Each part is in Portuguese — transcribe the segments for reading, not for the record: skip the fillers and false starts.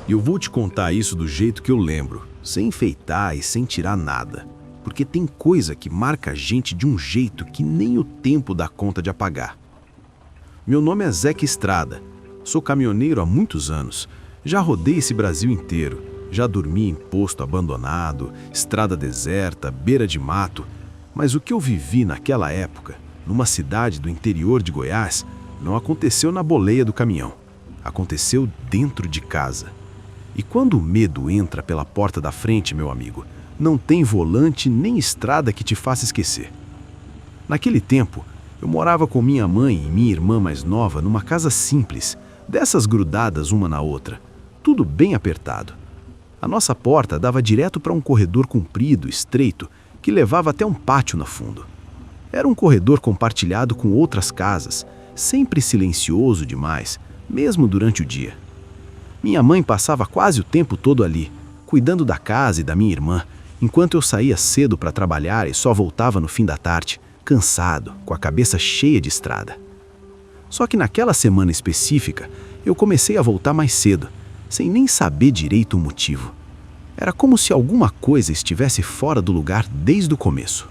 E eu vou te contar isso do jeito que eu lembro, sem enfeitar e sem tirar nada. Porque tem coisa que marca a gente de um jeito que nem o tempo dá conta de apagar. Meu nome é Zeca Estrada. Sou caminhoneiro há muitos anos. Já rodei esse Brasil inteiro. Já dormi em posto abandonado, estrada deserta, beira de mato. Mas o que eu vivi naquela época, numa cidade do interior de Goiás, não aconteceu na boleia do caminhão. Aconteceu dentro de casa. E quando o medo entra pela porta da frente, meu amigo, não tem volante nem estrada que te faça esquecer. Naquele tempo, eu morava com minha mãe e minha irmã mais nova numa casa simples, dessas grudadas uma na outra, tudo bem apertado. A nossa porta dava direto para um corredor comprido, estreito, que levava até um pátio no fundo. Era um corredor compartilhado com outras casas, sempre silencioso demais, mesmo durante o dia. Minha mãe passava quase o tempo todo ali, cuidando da casa e da minha irmã, enquanto eu saía cedo para trabalhar e só voltava no fim da tarde, cansado, com a cabeça cheia de estrada. Só que naquela semana específica, eu comecei a voltar mais cedo, sem nem saber direito o motivo. Era como se alguma coisa estivesse fora do lugar desde o começo.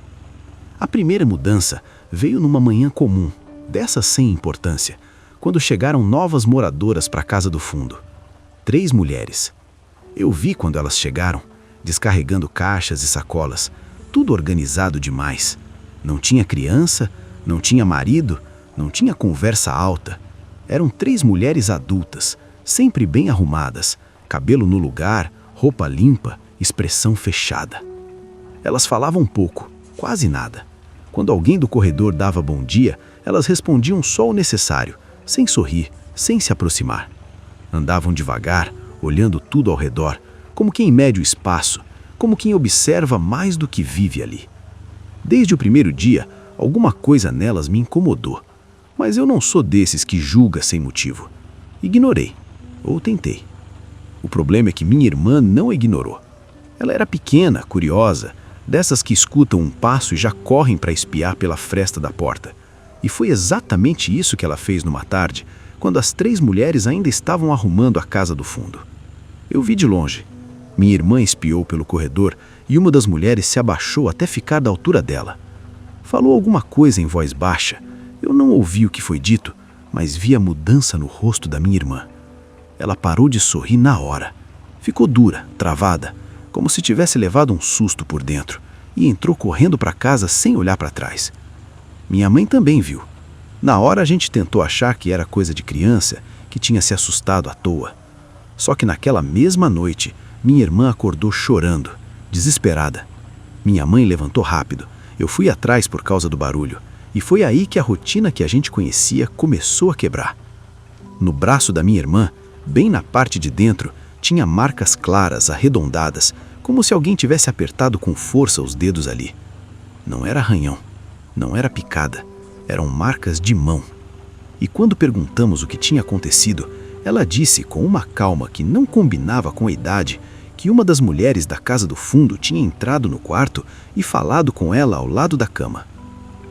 A primeira mudança veio numa manhã comum, dessas sem importância, quando chegaram novas moradoras para a casa do fundo. 3 mulheres. Eu vi quando elas chegaram, descarregando caixas e sacolas, tudo organizado demais. Não tinha criança, não tinha marido, não tinha conversa alta. Eram 3 mulheres adultas, sempre bem arrumadas, cabelo no lugar, roupa limpa, expressão fechada. Elas falavam pouco, quase nada. Quando alguém do corredor dava bom dia, elas respondiam só o necessário, sem sorrir, sem se aproximar. Andavam devagar, olhando tudo ao redor, como quem mede o espaço, como quem observa mais do que vive ali. Desde o primeiro dia, alguma coisa nelas me incomodou, mas eu não sou desses que julga sem motivo. Ignorei, ou tentei. O problema é que minha irmã não ignorou. Ela era pequena, curiosa, dessas que escutam um passo e já correm para espiar pela fresta da porta. E foi exatamente isso que ela fez numa tarde, quando as 3 mulheres ainda estavam arrumando a casa do fundo. Eu vi de longe. Minha irmã espiou pelo corredor e uma das mulheres se abaixou até ficar da altura dela. Falou alguma coisa em voz baixa. Eu não ouvi o que foi dito, mas vi a mudança no rosto da minha irmã. Ela parou de sorrir na hora. Ficou dura, travada, como se tivesse levado um susto por dentro, e entrou correndo para casa sem olhar para trás. Minha mãe também viu. Na hora a gente tentou achar que era coisa de criança, que tinha se assustado à toa. Só que naquela mesma noite, minha irmã acordou chorando, desesperada. Minha mãe levantou rápido. Eu fui atrás por causa do barulho. E foi aí que a rotina que a gente conhecia começou a quebrar. No braço da minha irmã, bem na parte de dentro, tinha marcas claras, arredondadas, como se alguém tivesse apertado com força os dedos ali. Não era arranhão, não era picada, eram marcas de mão. E quando perguntamos o que tinha acontecido, ela disse com uma calma que não combinava com a idade que uma das mulheres da casa do fundo tinha entrado no quarto e falado com ela ao lado da cama.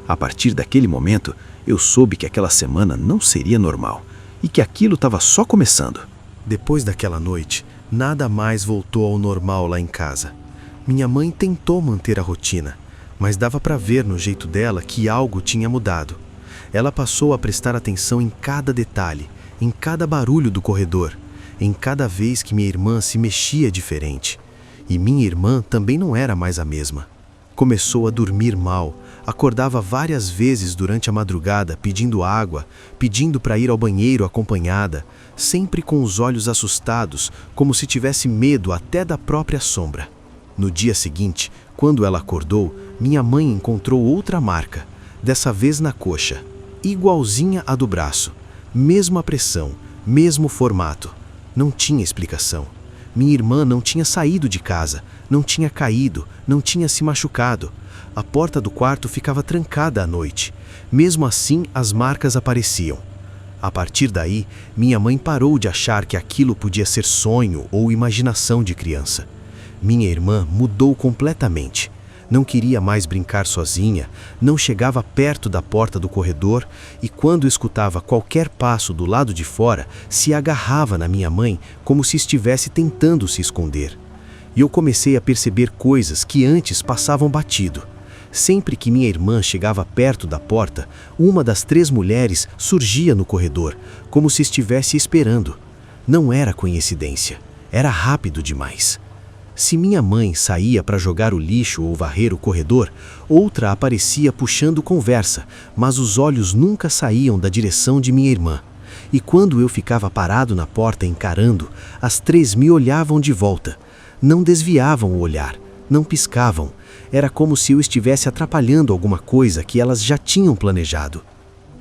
A partir daquele momento, eu soube que aquela semana não seria normal e que aquilo estava só começando. Depois daquela noite, nada mais voltou ao normal lá em casa. Minha mãe tentou manter a rotina, mas dava para ver no jeito dela que algo tinha mudado. Ela passou a prestar atenção em cada detalhe, em cada barulho do corredor, em cada vez que minha irmã se mexia diferente. E minha irmã também não era mais a mesma. Começou a dormir mal, acordava várias vezes durante a madrugada pedindo água, pedindo para ir ao banheiro acompanhada, sempre com os olhos assustados, como se tivesse medo até da própria sombra. No dia seguinte, quando ela acordou, minha mãe encontrou outra marca, dessa vez na coxa, igualzinha à do braço, mesma pressão, mesmo formato. Não tinha explicação. Minha irmã não tinha saído de casa, não tinha caído, não tinha se machucado. A porta do quarto ficava trancada à noite. Mesmo assim, as marcas apareciam. A partir daí, minha mãe parou de achar que aquilo podia ser sonho ou imaginação de criança. Minha irmã mudou completamente. Não queria mais brincar sozinha, não chegava perto da porta do corredor e, quando escutava qualquer passo do lado de fora, se agarrava na minha mãe como se estivesse tentando se esconder. E eu comecei a perceber coisas que antes passavam batido. Sempre que minha irmã chegava perto da porta, uma das 3 mulheres surgia no corredor, como se estivesse esperando. Não era coincidência, era rápido demais. Se minha mãe saía para jogar o lixo ou varrer o corredor, outra aparecia puxando conversa, mas os olhos nunca saíam da direção de minha irmã. E quando eu ficava parado na porta encarando, as 3 me olhavam de volta. Não desviavam o olhar, não piscavam. Era como se eu estivesse atrapalhando alguma coisa que elas já tinham planejado.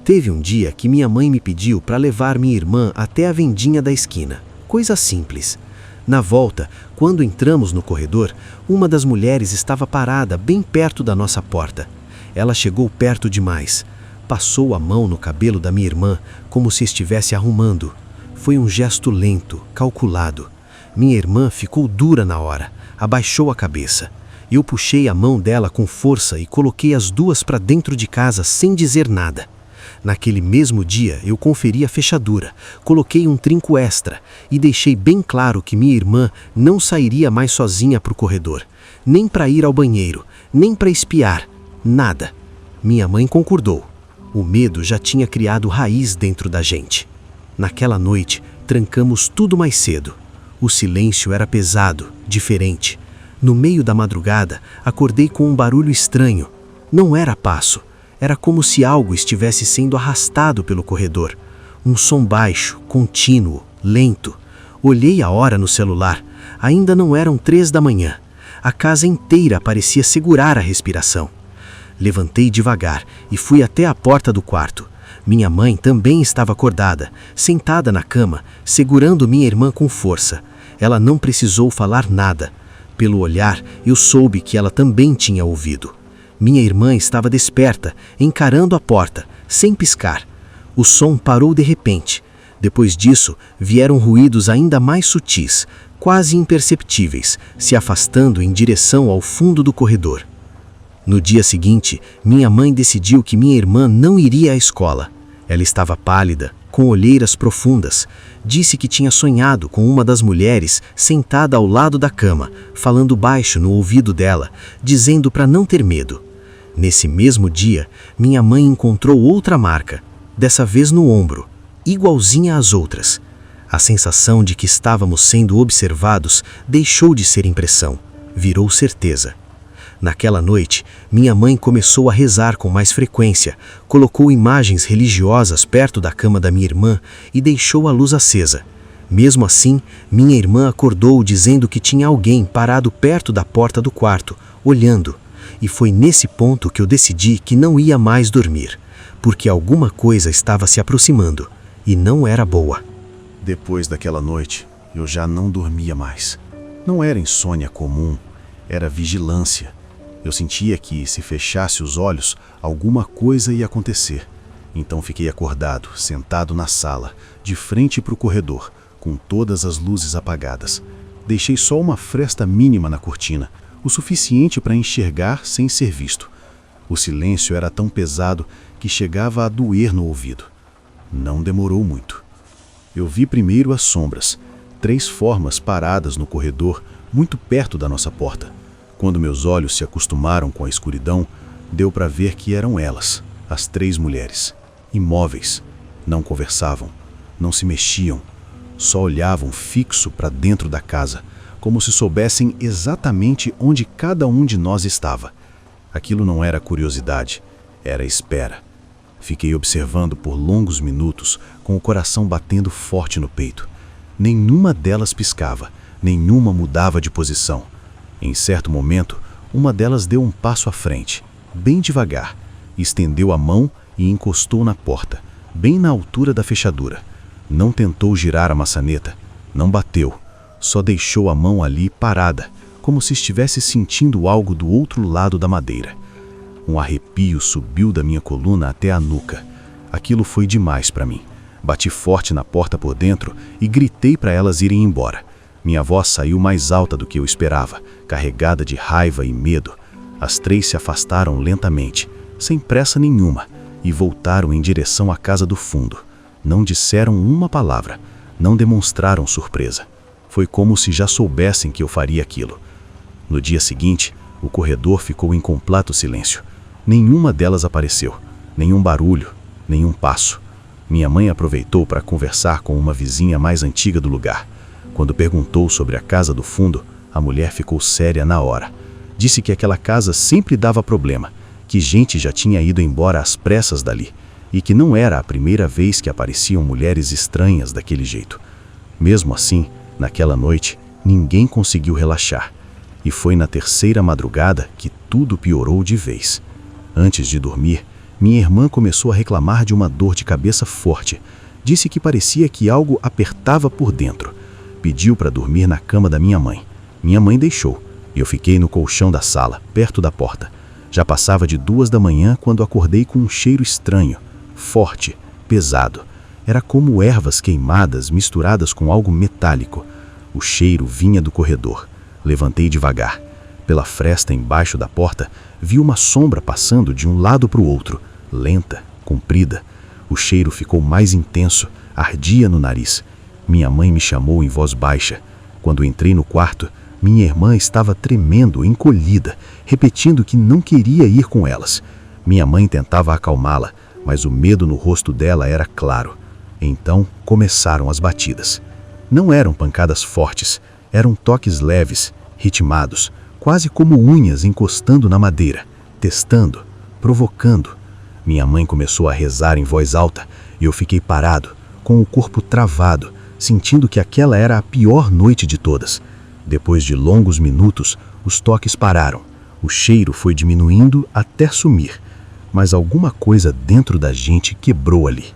Teve um dia que minha mãe me pediu para levar minha irmã até a vendinha da esquina. Coisa simples. Na volta, quando entramos no corredor, uma das mulheres estava parada bem perto da nossa porta. Ela chegou perto demais. Passou a mão no cabelo da minha irmã, como se estivesse arrumando. Foi um gesto lento, calculado. Minha irmã ficou dura na hora, abaixou a cabeça. Eu puxei a mão dela com força e coloquei as 2 para dentro de casa sem dizer nada. Naquele mesmo dia, eu conferi a fechadura, coloquei um trinco extra e deixei bem claro que minha irmã não sairia mais sozinha para o corredor, nem para ir ao banheiro, nem para espiar, nada. Minha mãe concordou. O medo já tinha criado raiz dentro da gente. Naquela noite, trancamos tudo mais cedo. O silêncio era pesado, diferente. No meio da madrugada, acordei com um barulho estranho. Não era passo. Era como se algo estivesse sendo arrastado pelo corredor. Um som baixo, contínuo, lento. Olhei a hora no celular. Ainda não eram 3 da manhã. A casa inteira parecia segurar a respiração. Levantei devagar e fui até a porta do quarto. Minha mãe também estava acordada, sentada na cama, segurando minha irmã com força. Ela não precisou falar nada. Pelo olhar, eu soube que ela também tinha ouvido. Minha irmã estava desperta, encarando a porta, sem piscar. O som parou de repente. Depois disso, vieram ruídos ainda mais sutis, quase imperceptíveis, se afastando em direção ao fundo do corredor. No dia seguinte, minha mãe decidiu que minha irmã não iria à escola. Ela estava pálida, com olheiras profundas. Disse que tinha sonhado com uma das mulheres sentada ao lado da cama, falando baixo no ouvido dela, dizendo para não ter medo. Nesse mesmo dia, minha mãe encontrou outra marca, dessa vez no ombro, igualzinha às outras. A sensação de que estávamos sendo observados deixou de ser impressão, virou certeza. Naquela noite, minha mãe começou a rezar com mais frequência, colocou imagens religiosas perto da cama da minha irmã e deixou a luz acesa. Mesmo assim, minha irmã acordou dizendo que tinha alguém parado perto da porta do quarto, olhando. E foi nesse ponto que eu decidi que não ia mais dormir, porque alguma coisa estava se aproximando, e não era boa. Depois daquela noite, eu já não dormia mais. Não era insônia comum, era vigilância. Eu sentia que, se fechasse os olhos, alguma coisa ia acontecer. Então fiquei acordado, sentado na sala, de frente para o corredor, com todas as luzes apagadas. Deixei só uma fresta mínima na cortina, o suficiente para enxergar sem ser visto. O silêncio era tão pesado que chegava a doer no ouvido. Não demorou muito. Eu vi primeiro as sombras, 3 formas paradas no corredor, muito perto da nossa porta. Quando meus olhos se acostumaram com a escuridão, deu para ver que eram elas, as 3 mulheres, imóveis. Não conversavam, não se mexiam, só olhavam fixo para dentro da casa, como se soubessem exatamente onde cada um de nós estava. Aquilo não era curiosidade, era espera. Fiquei observando por longos minutos, com o coração batendo forte no peito. Nenhuma delas piscava, nenhuma mudava de posição. Em certo momento, uma delas deu um passo à frente, bem devagar, estendeu a mão e encostou na porta, bem na altura da fechadura. Não tentou girar a maçaneta, não bateu, só deixou a mão ali parada, como se estivesse sentindo algo do outro lado da madeira. Um arrepio subiu da minha coluna até a nuca. Aquilo foi demais para mim. Bati forte na porta por dentro e gritei para elas irem embora. Minha voz saiu mais alta do que eu esperava, carregada de raiva e medo. As 3 se afastaram lentamente, sem pressa nenhuma, e voltaram em direção à casa do fundo. Não disseram uma palavra, não demonstraram surpresa. Foi como se já soubessem que eu faria aquilo. No dia seguinte, o corredor ficou em completo silêncio. Nenhuma delas apareceu, nenhum barulho, nenhum passo. Minha mãe aproveitou para conversar com uma vizinha mais antiga do lugar. Quando perguntou sobre a casa do fundo, a mulher ficou séria na hora. Disse que aquela casa sempre dava problema, que gente já tinha ido embora às pressas dali, e que não era a primeira vez que apareciam mulheres estranhas daquele jeito. Mesmo assim, naquela noite, ninguém conseguiu relaxar. E foi na 3ª madrugada que tudo piorou de vez. Antes de dormir, minha irmã começou a reclamar de uma dor de cabeça forte. Disse que parecia que algo apertava por dentro. Pediu para dormir na cama da minha mãe. Minha mãe deixou, e eu fiquei no colchão da sala, perto da porta. Já passava de 2 da manhã quando acordei com um cheiro estranho, forte, pesado. Era como ervas queimadas misturadas com algo metálico. O cheiro vinha do corredor. Levantei devagar. Pela fresta embaixo da porta, vi uma sombra passando de um lado para o outro, lenta, comprida. O cheiro ficou mais intenso, ardia no nariz. Minha mãe me chamou em voz baixa. Quando entrei no quarto, minha irmã estava tremendo, encolhida, repetindo que não queria ir com elas. Minha mãe tentava acalmá-la, mas o medo no rosto dela era claro. Então começaram as batidas. Não eram pancadas fortes, eram toques leves, ritmados, quase como unhas encostando na madeira, testando, provocando. Minha mãe começou a rezar em voz alta e eu fiquei parado, com o corpo travado, sentindo que aquela era a pior noite de todas. Depois de longos minutos, os toques pararam. O cheiro foi diminuindo até sumir, mas alguma coisa dentro da gente quebrou ali.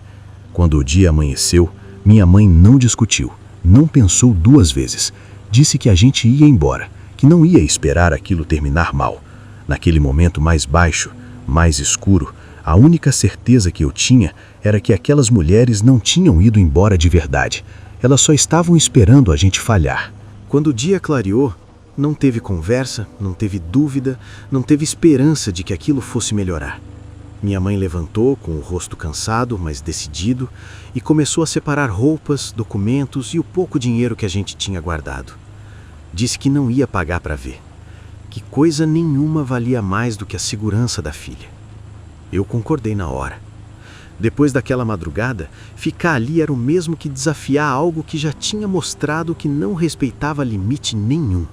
Quando o dia amanheceu, minha mãe não discutiu, não pensou 2 vezes. Disse que a gente ia embora, que não ia esperar aquilo terminar mal. Naquele momento mais baixo, mais escuro, a única certeza que eu tinha era que aquelas mulheres não tinham ido embora de verdade. Elas só estavam esperando a gente falhar. Quando o dia clareou, não teve conversa, não teve dúvida, não teve esperança de que aquilo fosse melhorar. Minha mãe levantou com o rosto cansado, mas decidido, e começou a separar roupas, documentos e o pouco dinheiro que a gente tinha guardado. Disse que não ia pagar para ver, que coisa nenhuma valia mais do que a segurança da filha. Eu concordei na hora. Depois daquela madrugada, ficar ali era o mesmo que desafiar algo que já tinha mostrado que não respeitava limite nenhum.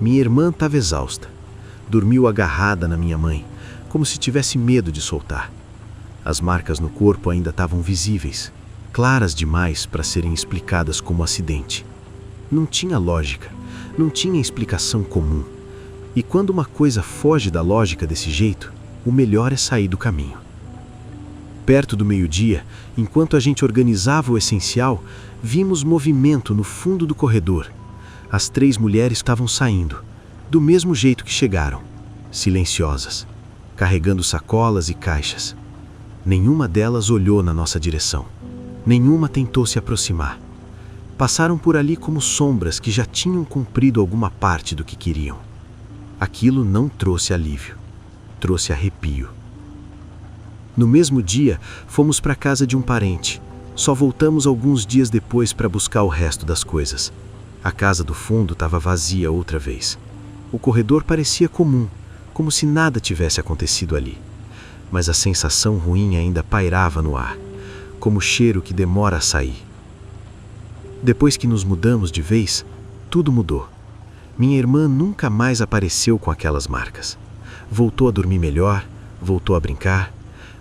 Minha irmã estava exausta. Dormiu agarrada na minha mãe, como se tivesse medo de soltar. As marcas no corpo ainda estavam visíveis, claras demais para serem explicadas como acidente. Não tinha lógica, não tinha explicação comum. E quando uma coisa foge da lógica desse jeito, o melhor é sair do caminho. Perto do meio-dia, enquanto a gente organizava o essencial, vimos movimento no fundo do corredor. As 3 mulheres estavam saindo, do mesmo jeito que chegaram, silenciosas, carregando sacolas e caixas. Nenhuma delas olhou na nossa direção. Nenhuma tentou se aproximar. Passaram por ali como sombras que já tinham cumprido alguma parte do que queriam. Aquilo não trouxe alívio, trouxe arrepio. No mesmo dia, fomos para a casa de um parente. Só voltamos alguns dias depois para buscar o resto das coisas. A casa do fundo estava vazia outra vez. O corredor parecia comum, como se nada tivesse acontecido ali. Mas a sensação ruim ainda pairava no ar, como cheiro que demora a sair. Depois que nos mudamos de vez, tudo mudou. Minha irmã nunca mais apareceu com aquelas marcas. Voltou a dormir melhor, voltou a brincar,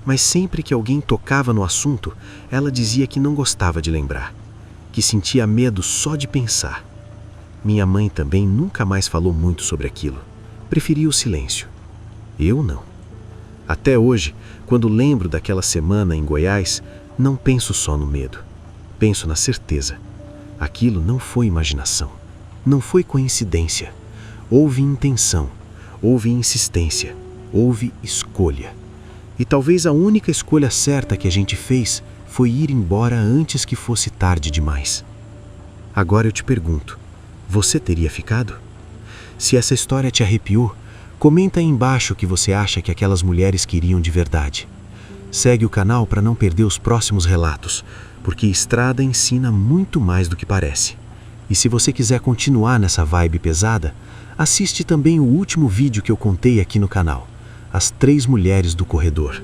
mas sempre que alguém tocava no assunto, ela dizia que não gostava de lembrar, que sentia medo só de pensar. Minha mãe também nunca mais falou muito sobre aquilo. Preferia o silêncio. Eu não. Até hoje, quando lembro daquela semana em Goiás, não penso só no medo. Penso na certeza. Aquilo não foi imaginação. Não foi coincidência. Houve intenção. Houve insistência. Houve escolha. E talvez a única escolha certa que a gente fez foi ir embora antes que fosse tarde demais. Agora eu te pergunto, você teria ficado? Se essa história te arrepiou, Comenta aí embaixo o que você acha que aquelas mulheres queriam de verdade. Segue o canal para não perder os próximos relatos, porque estrada ensina muito mais do que parece. E se você quiser continuar nessa vibe pesada, assiste também o último vídeo que eu contei aqui no canal, As 3 Mulheres do Corredor.